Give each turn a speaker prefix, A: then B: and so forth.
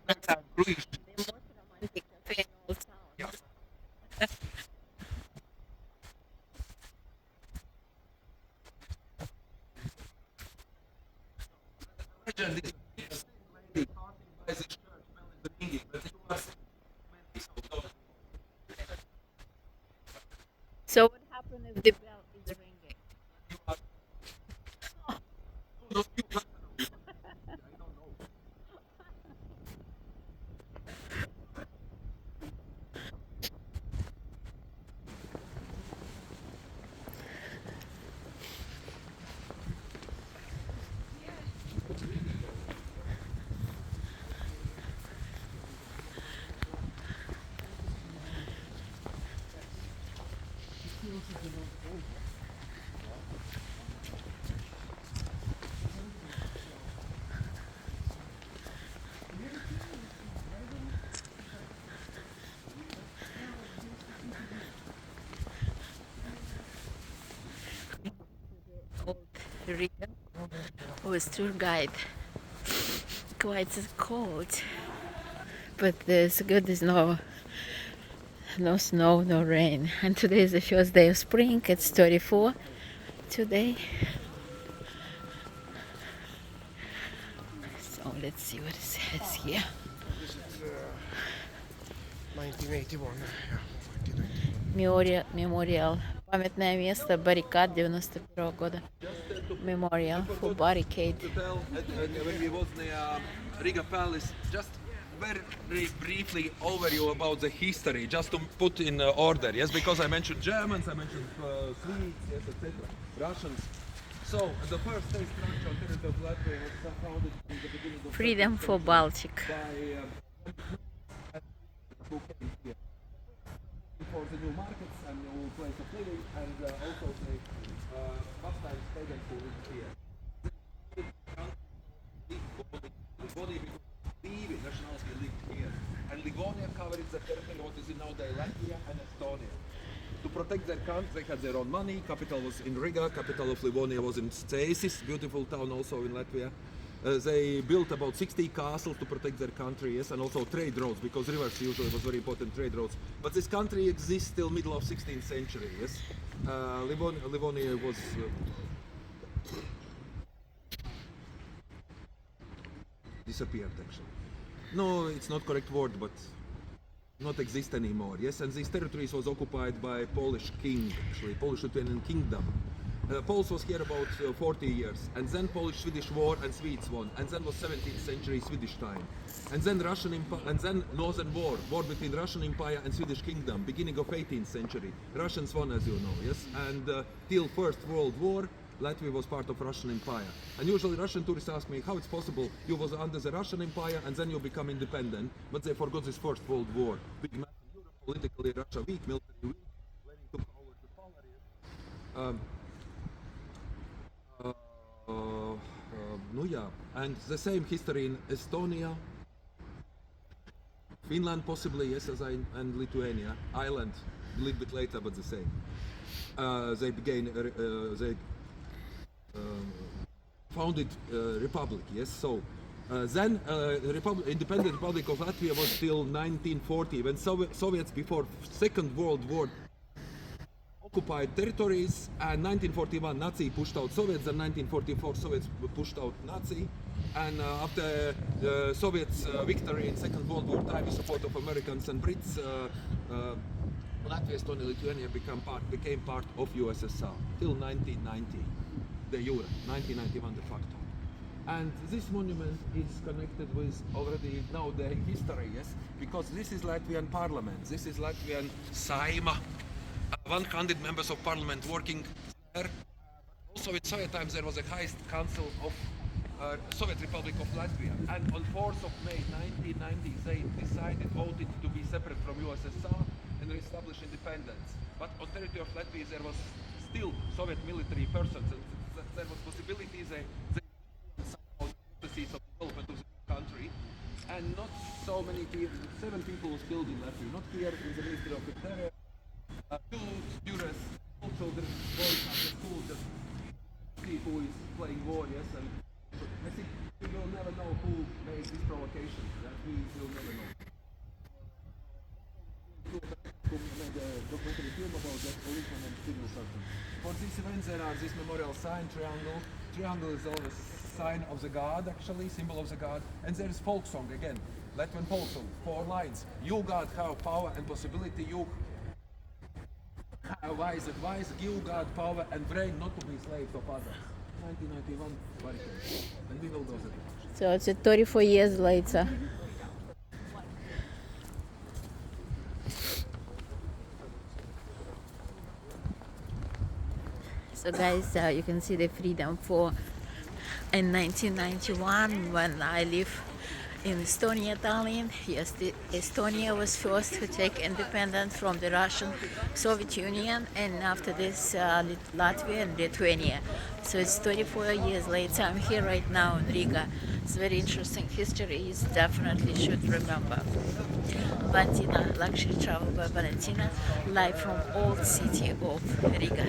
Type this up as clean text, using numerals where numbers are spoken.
A: The most romantic cafe in Old Town. So what happens if the bell is ringing? Old Riga with tour guide. Quite cold, but there's good. There's no snow, no rain. And today is the first day of spring. It's 34 today. So let's see what it says here.
B: This is 1981. Yeah, 1991.
A: Memorial. Памятное место баррикад 91 года. Memorial for barricade.
C: To tell when we was in the Riga Palace, just very briefly overview about the history, just to put in order. Yes, because I mentioned Germans, I mentioned Swedes, yes, etc. Russians. So the first state structure on territory of Latvia was founded in the beginning of
A: Freedom for Baltic.
C: by who came here for the new markets and new place of living, and also the pastimes pagans who lived here. Livi nationality lived here, and Livonia covered the territory what is in nowadays Latvia and Estonia. To protect their country, they had their own money. Capital was in Riga. Capital of Livonia was in Staisis, beautiful town also in Latvia. They built about 60 castles to protect their country, yes, and also trade roads, because rivers usually was very important trade roads. But this country exists till middle of 16th century, yes. Livonia was disappeared actually. No, it's not correct word, but not exist anymore. Yes, and these territories was occupied by Polish king, actually Polish-Lithuanian kingdom. Poles was here about 40 years, and then Polish-Swedish war and Swedes won, and then was 17th century Swedish time, and then Russian Empire, and then Northern War between Russian Empire and Swedish Kingdom, beginning of 18th century. Russians won, as you know, yes, and till First World War, Latvia was part of Russian Empire. And usually Russian tourists ask me how it's possible you was under the Russian Empire and then you become independent, but they forgot this First World War. Big mess in Europe, politically Russia weak, military weak, Lenin took over the power. No, yeah, and the same history in Estonia, Finland possibly, yes, and Lithuania, Ireland a little bit later, but the same. They began, they founded republic, yes. So then independent Republic of Latvia was till 1940, when Soviets before Second World War occupied territories, and 1941 Nazi pushed out Soviets, and 1944 Soviets pushed out Nazi, and after Soviets victory in Second World War time with support of Americans and Brits, Latvia, Estonia, Lithuania became part of USSR till 1990, de jure, 1991 de facto. And this monument is connected with already now the history, yes, because this is Latvian parliament, this is Latvian Saima, 100 members of parliament working there. Also in Soviet times there was the highest council of Soviet Republic of Latvia, and on 4th of May 1990 they voted to be separate from USSR and establish independence. But on territory of Latvia there was still Soviet military persons, and there was possibility they somehow processes of development of the country, and not so many people, 7 people was killed in Latvia, not here in the Ministry of Interior. 2 students, 2 children, boys at the school, just see who is playing war, yes, and I think we will never know who made make this provocation? That we will never know. To make a documentary film about that policeman and civil servant. For this event there are this memorial sign, triangle. Triangle is always sign of the god, actually, symbol of the god. And there is folk song again, Latvian folk song, 4 lines. You God have power and possibility, you wise advice, give God power and brain not to be slaves of others. 1991 barricade. And we will do that.
A: So it's 34 years later. So guys, you can see the freedom for in 1991 when I live in Estonia, Tallinn. Yes, Estonia was first to take independence from the Russian Soviet Union, and after this Latvia and Lithuania. So it's 34 years later. I'm here right now in Riga. It's very interesting history. You definitely should remember. Valentina, luxury travel by Valentina, live from old city of Riga.